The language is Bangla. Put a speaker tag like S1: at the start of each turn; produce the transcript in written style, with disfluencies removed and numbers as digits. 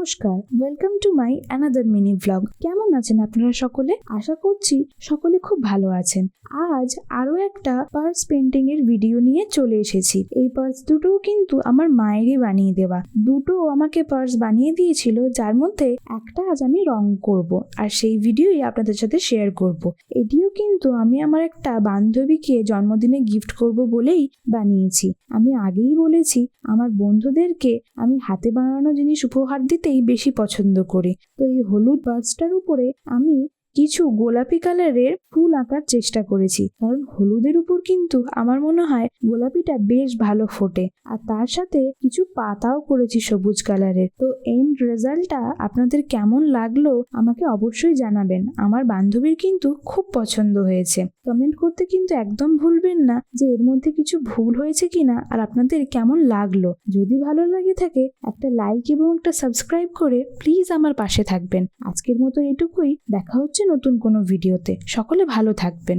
S1: নমস্কার, welcome to my another mini blog. কেমন আছেন আপনারা সকলে? আশা করছি সকলে খুব ভালো আছেন। আজ আরো একটা পার্স পেন্টিং এর ভিডিও নিয়ে চলে এসেছি। এই পার্স দুটোও কিন্তু আমার মায়েরই বানিয়ে দেওয়া। দুটো আমাকে পার্স বানিয়ে দিয়েছিল, যার মধ্যে একটা আজ আমি রং করব, আর সেই ভিডিওই আপনাদের সাথে শেয়ার করব। এটিও কিন্তু আমি আমার একটা বান্ধবীকে জন্মদিনে গিফট করব বলেই বানিয়েছি। আমি আগেই বলেছি আমার বন্ধুদেরকে আমি হাতে বানানো জিনিস উপহার দিতেই বেশি পছন্দ করি। তো এই হলুদ বার্ডসটার উপরে আমি কিছু গোলাপি কালারের ফুল আঁকার চেষ্টা করেছি, কারণ হলুদের উপর কিন্তু আমার মনে হয় গোলাপিটা বেশ ভালো ফোটে। আর তার সাথে কিছু পাতাও করেছি সবুজ কালারের। তো এন্ড রেজাল্টটা আপনাদের কেমন লাগলো আমাকে অবশ্যই জানাবেন। আমার বান্ধবীর কিন্তু খুব পছন্দ হয়েছে। কমেন্ট করতে কিন্তু একদম ভুলবেন না যে এর মধ্যে কিছু ভুল হয়েছে কিনা আর আপনাদের কেমন লাগলো। যদি ভালো লাগে থাকে একটা লাইক এবং একটা সাবস্ক্রাইব করে প্লিজ আমার পাশে থাকবেন। আজকের মতো এটুকুই, দেখা হচ্ছে নতুন কোনো ভিডিওতে। সকলে ভালো থাকবেন।